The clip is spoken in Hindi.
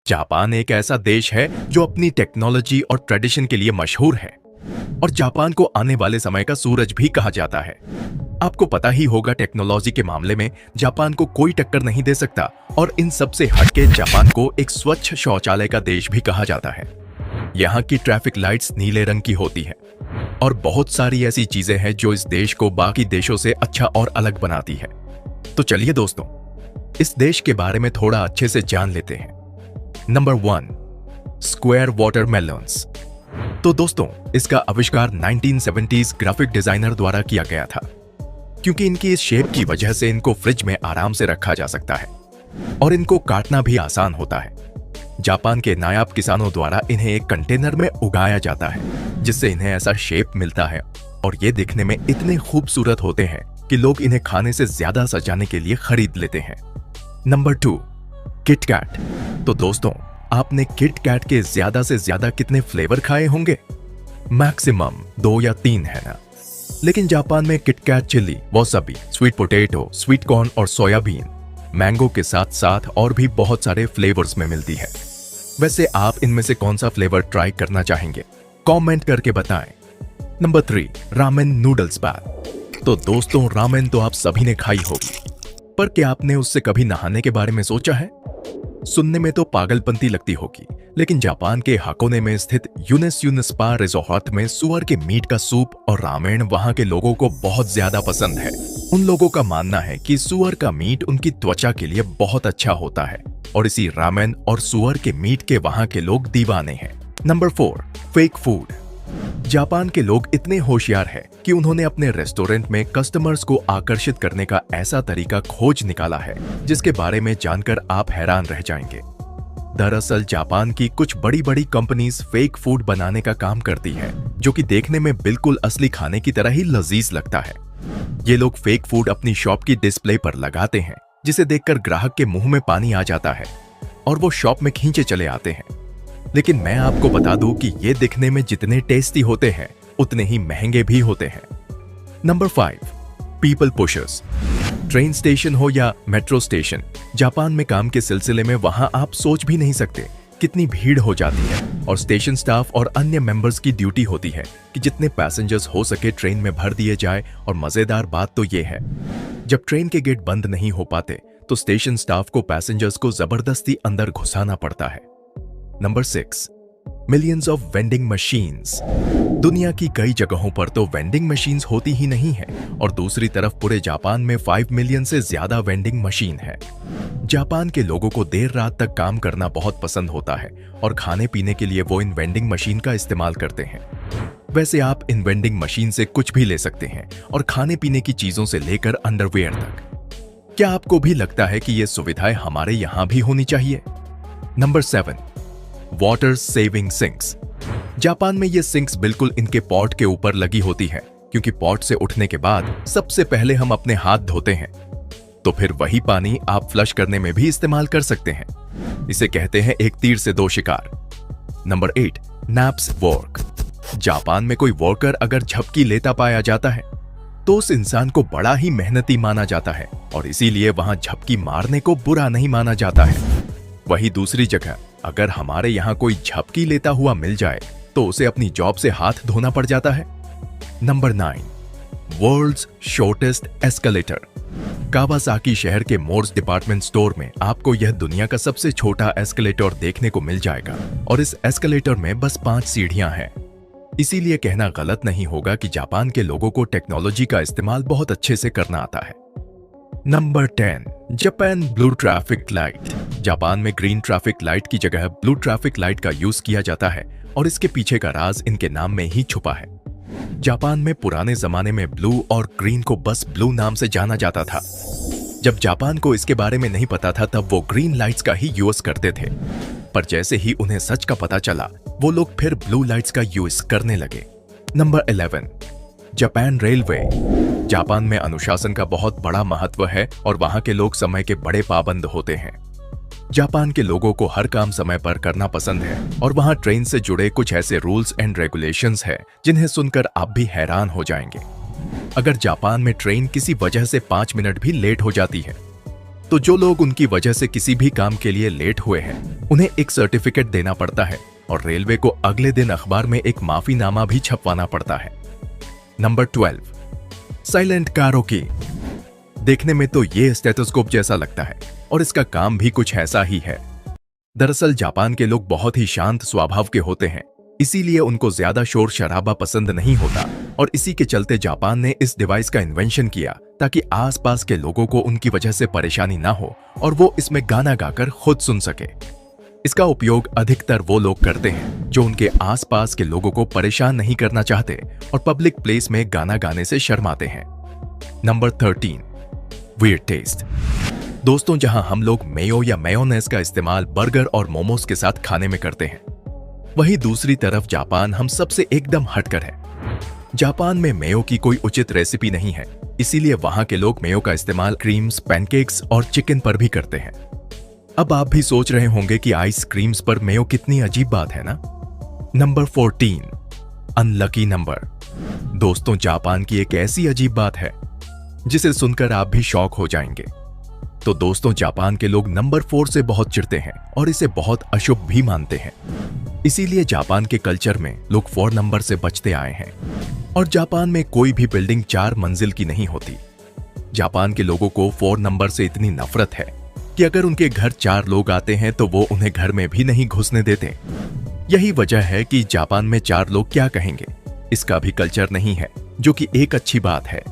जापान एक ऐसा देश है जो अपनी टेक्नोलॉजी और ट्रेडिशन के लिए मशहूर है और जापान को आने वाले समय का सूरज भी कहा जाता है। आपको पता ही होगा टेक्नोलॉजी के मामले में जापान को कोई टक्कर नहीं दे सकता और इन सब से हटके जापान को एक स्वच्छ शौचालय का देश भी कहा जाता है। यहाँ की ट्रैफिक लाइट्स नीले रंग की होती है और बहुत सारी ऐसी चीजें हैं जो इस देश को बाकी देशों से अच्छा और अलग बनाती है। तो चलिए दोस्तों, इस देश के बारे में थोड़ा अच्छे से जान लेते हैं। Number 1, square watermelons. तो दोस्तों, इसका आविष्कार 1970s ग्राफिक डिजाइनर द्वारा किया गया था, क्योंकि इनकी इस शेप की वजह से इनको फ्रिज में आराम से रखा जा सकता है और इनको काटना भी आसान होता है। जापान के नायाब किसानों द्वारा इन्हें एक कंटेनर में उगाया जाता है, जिससे इन्हें ऐसा शेप मिलता है और ये दिखने में इतने खूबसूरत होते हैं कि लोग इन्हें खाने से ज्यादा सजाने के लिए खरीद लेते हैं। Number 2, KitKat. तो दोस्तों, आपने किटकैट के ज्यादा से ज्यादा कितने फ्लेवर खाए होंगे? मैक्सिमम 2 या 3 है ना। लेकिन जापान में KitKat chilli, wasabi, sweet potato, sweet corn और सोयाबीन, मैंगो के साथ साथ और भी बहुत सारे फ्लेवर्स में मिलती है। वैसे आप इनमें से कौन सा फ्लेवर ट्राई करना चाहेंगे? कमेंट करके बताएं। Number 3, ramen noodles bath. तो दोस्तों, रामेन तो आप सभी ने खाई होगी, पर क्या आपने उससे कभी नहाने के बारे में सोचा है? सुनने में तो पागलपंती लगती होगी, लेकिन जापान के हाकोने में स्थित यूनेस्यून स्पा रिजॉर्ट में सुअर के मीट का सूप और रामेन वहां के लोगों को बहुत ज्यादा पसंद है। उन लोगों का मानना है कि सुअर का मीट उनकी त्वचा के लिए बहुत अच्छा होता है और इसी रामेन और सुअर के मीट के वहां के लोग दीवाने हैं। Number 4, fake food. जापान के लोग इतने होशियार हैं कि उन्होंने अपने रेस्टोरेंट में कस्टमर्स को आकर्षित करने का ऐसा तरीका खोज निकाला है जिसके बारे में जानकर आप हैरान रह जाएंगे। दरअसल जापान की कुछ बड़ी बड़ी कंपनीज फेक फूड बनाने का काम करती है, जो कि देखने में बिल्कुल असली खाने की तरह ही लजीज लगता है। ये लोग फेक फूड अपनी शॉप की डिस्प्ले पर लगाते हैं, जिसे देखकर ग्राहक के मुंह में पानी आ जाता है और वो शॉप में खींचे चले आते हैं। लेकिन मैं आपको बता दूं कि ये दिखने में जितने टेस्टी होते हैं उतने ही महंगे भी होते हैं। Number 5, people pushers. Train station हो या मेट्रो स्टेशन, जापान में काम के सिलसिले में वहां आप सोच भी नहीं सकते कितनी भीड़ हो जाती है और स्टेशन स्टाफ और अन्य मेंबर्स की ड्यूटी होती है कि जितने पैसेंजर्स हो सके ट्रेन में भर दिए जाए। और मजेदार बात तो ये है, जब ट्रेन के गेट बंद नहीं हो पाते तो स्टेशन स्टाफ को पैसेंजर्स को जबरदस्ती अंदर घुसाना पड़ता है। Number 6, millions of vending machines. दुनिया की कई जगहों पर तो वेंडिंग मशीन्स होती ही नहीं है और दूसरी तरफ पूरे जापान में 5 मिलियन से ज्यादा वेंडिंग मशीन है। जापान के लोगों को देर रात तक काम करना बहुत पसंद होता है और खाने पीने के लिए वो इन वेंडिंग मशीन का इस्तेमाल करते हैं। वैसे आप इन वेंडिंग मशीन से कुछ भी ले सकते हैं और खाने पीने की चीजों से लेकर अंडरवियर तक। क्या आपको भी लगता है कि ये सुविधाएं हमारे यहां भी होनी चाहिए? Number 7, water saving sinks. Japan में ये सिंक्स बिल्कुल इनके पॉट के ऊपर लगी होती है, क्योंकि पॉट से उठने के बाद सबसे पहले हम अपने हाथ धोते हैं, तो फिर वही पानी आप फ्लश करने में भी इस्तेमाल कर सकते हैं। इसे कहते हैं एक तीर से 2 शिकार। Number 8, naps work. जापान में कोई वर्कर अगर झपकी लेता पाया जाता है तो उस इंसान को बड़ा ही मेहनती माना जाता है और इसीलिए वहां झपकी मारने को बुरा नहीं माना जाता है। वही दूसरी जगह अगर हमारे यहाँ कोई झपकी लेता हुआ मिल जाए तो उसे अपनी जॉब से हाथ धोना पड़ जाता है। Number 9, world's shortest escalator. Kawasaki शहर के मोर्स डिपार्टमेंट स्टोर में आपको यह दुनिया का सबसे छोटा एस्केलेटर देखने को मिल जाएगा और इस एस्केलेटर में बस 5 सीढ़ियां हैं। इसीलिए कहना गलत नहीं होगा कि जापान के लोगों को टेक्नोलॉजी का इस्तेमाल बहुत अच्छे से करना आता है। Number 10, Japan blue traffic light. Japan में ग्रीन ट्रैफिक लाइट की जगह ब्लू ट्रैफिक लाइट का यूज किया जाता है और इसके पीछे का राज इनके नाम में ही छुपा है। जापान में पुराने जमाने में ब्लू और ग्रीन को बस ब्लू नाम से जाना जाता था। जब जापान को इसके बारे में नहीं पता था तब वो ग्रीन लाइट्स का ही यूज करते थे, पर जैसे ही उन्हें सच का पता चला वो लोग फिर ब्लू लाइट्स का यूज करने लगे। Number 11, Japan railway. जापान में अनुशासन का बहुत बड़ा महत्व है और वहां के लोग समय के बड़े पाबंद होते हैं। जापान के लोगों को हर काम समय पर करना पसंद है और वहां ट्रेन से जुड़े कुछ ऐसे रूल्स एंड रेगुलेशंस हैं जिन्हें सुनकर आप भी हैरान हो जाएंगे। अगर जापान में ट्रेन किसी वजह से 5 मिनट भी लेट हो जाती है तो जो लोग उनकी वजह से किसी भी काम के लिए लेट हुए हैं उन्हें एक सर्टिफिकेट देना पड़ता है और रेलवे को अगले दिन अखबार में एक माफीनामा भी छपवाना पड़ता है। Number 12, silent karaoke. देखने में तो ये स्टेथोस्कोप जैसा लगता है और इसका काम भी कुछ ऐसा ही है। दरअसल जापान के लोग बहुत ही शांत स्वभाव के होते हैं, इसीलिए उनको ज्यादा शोर शराबा पसंद नहीं होता और इसी के चलते जापान ने इस डिवाइस का इन्वेंशन किया ताकि आसपास के लोगों को उनकी वजह से परेशानी ना हो और वो इसमें गाना गाकर खुद सुन सके। इसका उपयोग अधिकतर वो लोग करते हैं जो उनके आसपास के लोगों को परेशान नहीं करना चाहते और पब्लिक प्लेस में गाना गाने से शर्माते हैं। Number 13, weird test. दोस्तों, जहां हम लोग मेयो या मेयोनेज का इस्तेमाल बर्गर और मोमोज के साथ खाने में करते हैं, वहीं दूसरी तरफ जापान हम सबसे एकदम हटकर है। जापान में मेयो की कोई उचित रेसिपी नहीं है, इसीलिए वहां के लोग मेयो का इस्तेमाल क्रीम्स, पैनकेक्स और चिकन पर भी करते हैं। अब आप भी सोच रहे होंगे कि आइसक्रीम्स पर मेयो कितनी अजीब बात है ना। Number 14, unlucky number. दोस्तों, जापान की एक ऐसी अजीब बात है जिसे सुनकर आप भी शॉक हो जाएंगे। तो दोस्तों, जापान के लोग नंबर 4 से बहुत चिढ़ते हैं और इसे बहुत अशुभ भी मानते हैं। इसीलिए जापान के कल्चर में लोग 4 नंबर से बचते आए हैं और जापान में कोई भी बिल्डिंग 4 मंजिल की नहीं होती। जापान के लोगों को 4 नंबर से इतनी नफरत है कि अगर उनके घर 4 लोग आते हैं तो वो उन्हें घर में भी नहीं घुसने देते। यही वजह है कि जापान में 4 लोग क्या कहेंगे, इसका भी कल्चर नहीं है, जो कि एक अच्छी बात है।